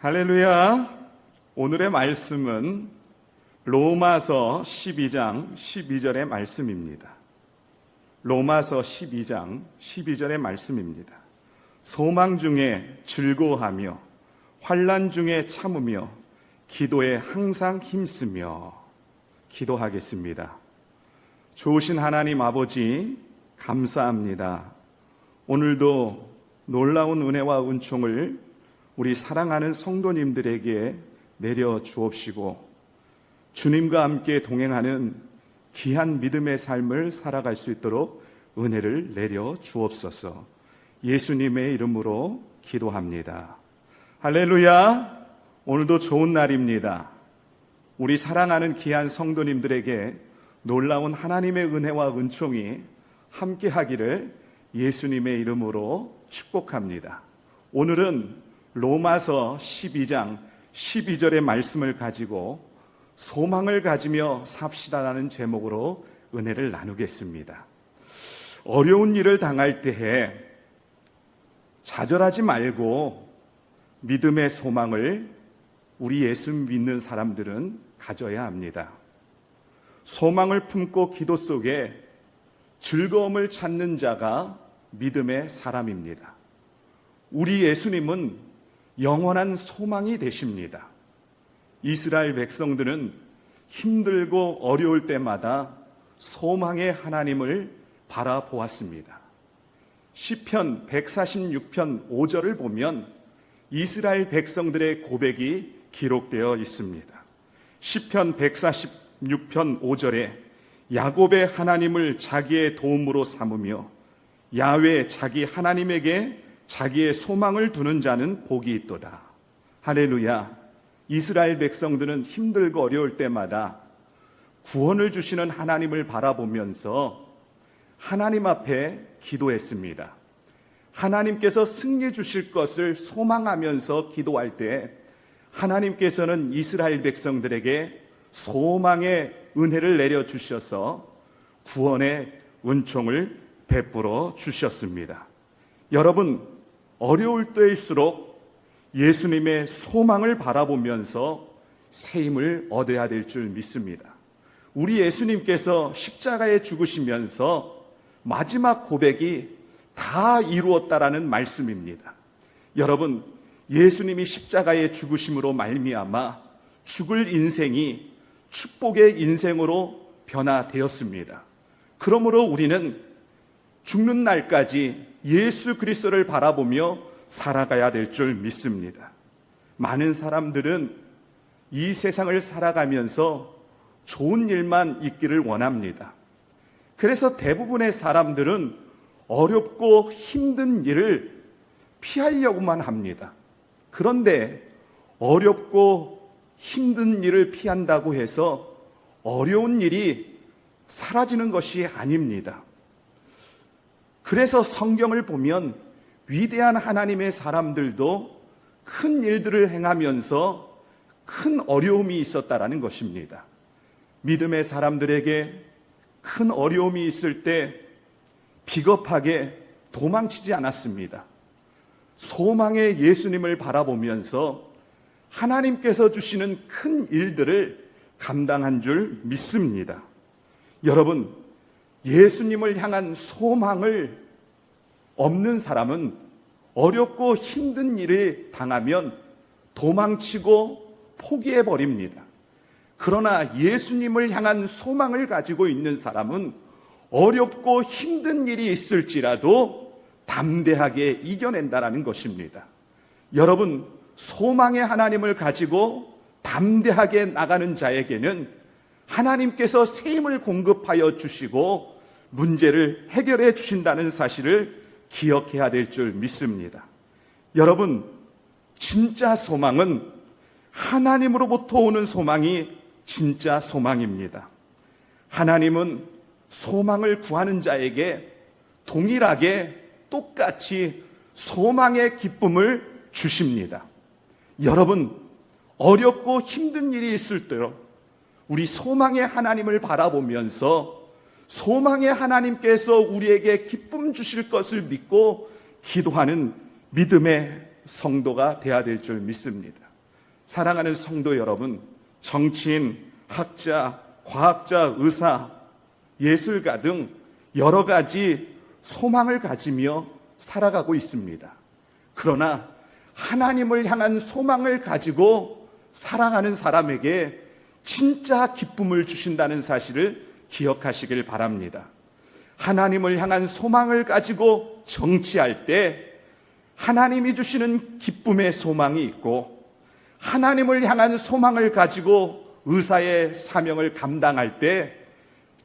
할렐루야. 오늘의 말씀은 로마서 12장 12절의 말씀입니다. 로마서 12장 12절의 말씀입니다. 소망 중에 즐거워하며 환난 중에 참으며 기도에 항상 힘쓰며. 기도하겠습니다. 좋으신 하나님 아버지, 감사합니다. 오늘도 놀라운 은혜와 은총을 우리 사랑하는 성도님들에게 내려 주옵시고 주님과 함께 동행하는 귀한 믿음의 삶을 살아갈 수 있도록 은혜를 내려 주옵소서. 예수님의 이름으로 기도합니다. 할렐루야. 오늘도 좋은 날입니다. 우리 사랑하는 귀한 성도님들에게 놀라운 하나님의 은혜와 은총이 함께 하기를 예수님의 이름으로 축복합니다. 오늘은 로마서 12장 12절의 말씀을 가지고 소망을 가지며 삽시다라는 제목으로 은혜를 나누겠습니다. 어려운 일을 당할 때에 좌절하지 말고 믿음의 소망을 우리 예수 믿는 사람들은 가져야 합니다. 소망을 품고 기도 속에 즐거움을 찾는 자가 믿음의 사람입니다. 우리 예수님은 영원한 소망이 되십니다. 이스라엘 백성들은 힘들고 어려울 때마다 소망의 하나님을 바라보았습니다. 시편 146편 5절을 보면 이스라엘 백성들의 고백이 기록되어 있습니다. 시편 146편 5절에 야곱의 하나님을 자기의 도움으로 삼으며 야훼 자기 하나님에게 자기의 소망을 두는 자는 복이 있도다. 할렐루야. 이스라엘 백성들은 힘들고 어려울 때마다 구원을 주시는 하나님을 바라보면서 하나님 앞에 기도했습니다. 하나님께서 승리 주실 것을 소망하면서 기도할 때 하나님께서는 이스라엘 백성들에게 소망의 은혜를 내려주셔서 구원의 은총을 베풀어 주셨습니다. 여러분, 어려울 때일수록 예수님의 소망을 바라보면서 새 힘을 얻어야 될 줄 믿습니다. 우리 예수님께서 십자가에 죽으시면서 마지막 고백이 다 이루었다라는 말씀입니다. 여러분, 예수님이 십자가에 죽으심으로 말미암아 죽을 인생이 축복의 인생으로 변화되었습니다. 그러므로 우리는 죽는 날까지 예수 그리스도를 바라보며 살아가야 될 줄 믿습니다. 많은 사람들은 이 세상을 살아가면서 좋은 일만 있기를 원합니다. 그래서 대부분의 사람들은 어렵고 힘든 일을 피하려고만 합니다. 그런데 어렵고 힘든 일을 피한다고 해서 어려운 일이 사라지는 것이 아닙니다. 그래서 성경을 보면 위대한 하나님의 사람들도 큰 일들을 행하면서 큰 어려움이 있었다라는 것입니다. 믿음의 사람들에게 큰 어려움이 있을 때 비겁하게 도망치지 않았습니다. 소망의 예수님을 바라보면서 하나님께서 주시는 큰 일들을 감당한 줄 믿습니다. 여러분, 예수님을 향한 소망을 없는 사람은 어렵고 힘든 일을 당하면 도망치고 포기해버립니다. 그러나 예수님을 향한 소망을 가지고 있는 사람은 어렵고 힘든 일이 있을지라도 담대하게 이겨낸다라는 것입니다. 여러분, 소망의 하나님을 가지고 담대하게 나가는 자에게는 하나님께서 새 힘을 공급하여 주시고 문제를 해결해 주신다는 사실을 기억해야 될 줄 믿습니다. 여러분, 진짜 소망은 하나님으로부터 오는 소망이 진짜 소망입니다. 하나님은 소망을 구하는 자에게 동일하게 똑같이 소망의 기쁨을 주십니다. 여러분, 어렵고 힘든 일이 있을 때 우리 소망의 하나님을 바라보면서 소망의 하나님께서 우리에게 기쁨 주실 것을 믿고 기도하는 믿음의 성도가 되어야 될 줄 믿습니다. 사랑하는 성도 여러분, 정치인, 학자, 과학자, 의사, 예술가 등 여러 가지 소망을 가지며 살아가고 있습니다. 그러나 하나님을 향한 소망을 가지고 살아가는 사람에게 진짜 기쁨을 주신다는 사실을 기억하시길 바랍니다. 하나님을 향한 소망을 가지고 정치할 때 하나님이 주시는 기쁨의 소망이 있고, 하나님을 향한 소망을 가지고 의사의 사명을 감당할 때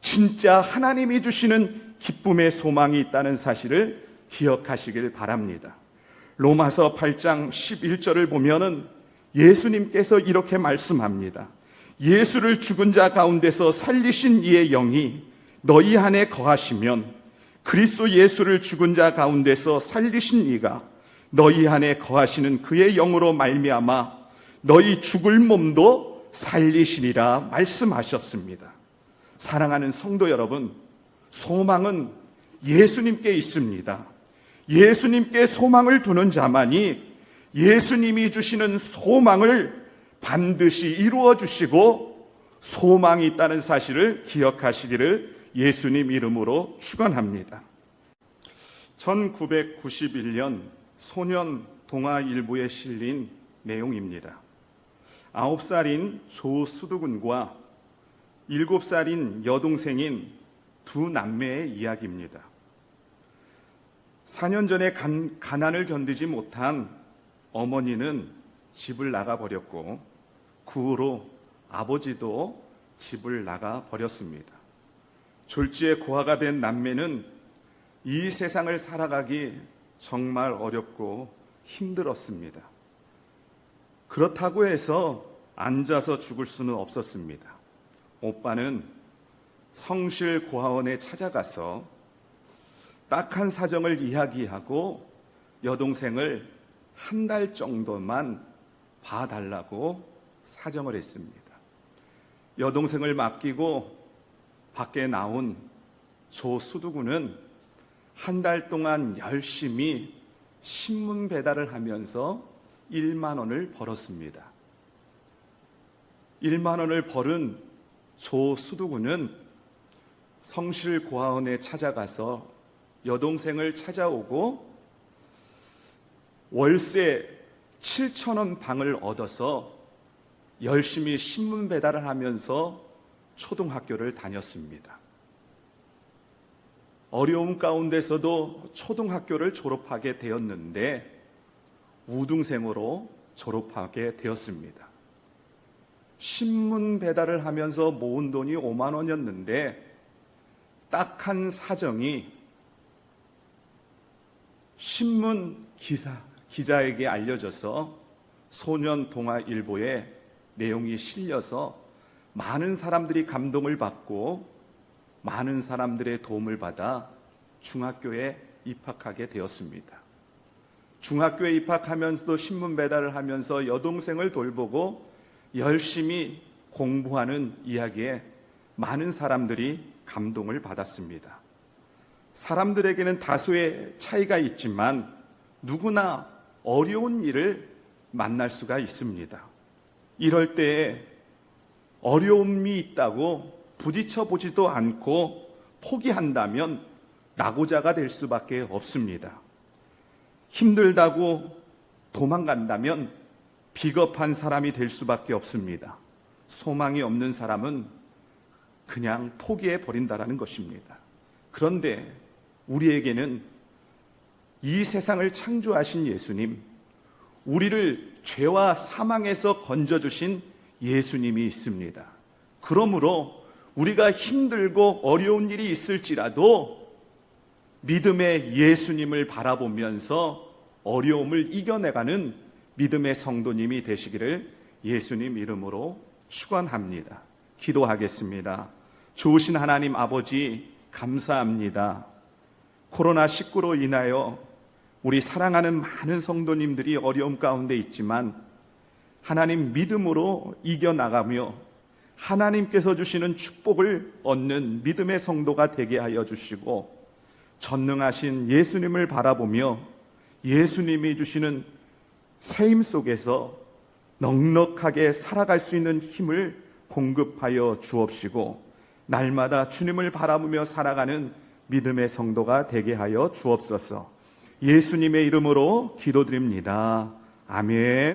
진짜 하나님이 주시는 기쁨의 소망이 있다는 사실을 기억하시길 바랍니다. 로마서 8장 11절을 보면은 예수님께서 이렇게 말씀합니다. 예수를 죽은 자 가운데서 살리신 이의 영이 너희 안에 거하시면 그리스도 예수를 죽은 자 가운데서 살리신 이가 너희 안에 거하시는 그의 영으로 말미암아 너희 죽을 몸도 살리시리라 말씀하셨습니다. 사랑하는 성도 여러분, 소망은 예수님께 있습니다. 예수님께 소망을 두는 자만이 예수님이 주시는 소망을 반드시 이루어 주시고 소망이 있다는 사실을 기억하시기를 예수님 이름으로 축원합니다. 1991년 소년 동아일보에 실린 내용입니다. 9살인 조수두군과 7살인 여동생인 두 남매의 이야기입니다. 4년 전에 가난을 견디지 못한 어머니는 집을 나가버렸고 그 후로 아버지도 집을 나가버렸습니다. 졸지에 고아가 된 남매는 이 세상을 살아가기 정말 어렵고 힘들었습니다. 그렇다고 해서 앉아서 죽을 수는 없었습니다. 오빠는 성실 고아원에 찾아가서 딱한 사정을 이야기하고 여동생을 한 달 정도만 봐달라고 사정을 했습니다. 여동생을 맡기고 밖에 나온 조수두군은 한 달 동안 열심히 신문 배달을 하면서 1만 원을 벌었습니다. 1만 원을 벌은 조수두군은 성실고아원에 찾아가서 여동생을 찾아오고 월세 7,000원 방을 얻어서 열심히 신문 배달을 하면서 초등학교를 다녔습니다. 어려움 가운데서도 초등학교를 졸업하게 되었는데 우등생으로 졸업하게 되었습니다. 신문 배달을 하면서 모은 돈이 5만 원이었는데 딱한 사정이 신문 기자에게 알려져서 소년 동아일보에 내용이 실려서 많은 사람들이 감동을 받고 많은 사람들의 도움을 받아 중학교에 입학하게 되었습니다. 중학교에 입학하면서도 신문 배달을 하면서 여동생을 돌보고 열심히 공부하는 이야기에 많은 사람들이 감동을 받았습니다. 사람들에게는 다소의 차이가 있지만 누구나 어려운 일을 만날 수가 있습니다. 이럴 때에 어려움이 있다고 부딪혀 보지도 않고 포기한다면 낙오자가 될 수밖에 없습니다. 힘들다고 도망간다면 비겁한 사람이 될 수밖에 없습니다. 소망이 없는 사람은 그냥 포기해 버린다라는 것입니다. 그런데 우리에게는 이 세상을 창조하신 예수님, 우리를 죄와 사망에서 건져주신 예수님이 있습니다. 그러므로 우리가 힘들고 어려운 일이 있을지라도 믿음의 예수님을 바라보면서 어려움을 이겨내가는 믿음의 성도님이 되시기를 예수님 이름으로 축원합니다. 기도하겠습니다. 좋으신 하나님 아버지 감사합니다. 코로나19로 인하여 우리 사랑하는 많은 성도님들이 어려움 가운데 있지만 하나님 믿음으로 이겨나가며 하나님께서 주시는 축복을 얻는 믿음의 성도가 되게 하여 주시고 전능하신 예수님을 바라보며 예수님이 주시는 세임 속에서 넉넉하게 살아갈 수 있는 힘을 공급하여 주옵시고 날마다 주님을 바라보며 살아가는 믿음의 성도가 되게 하여 주옵소서. 예수님의 이름으로 기도드립니다. 아멘.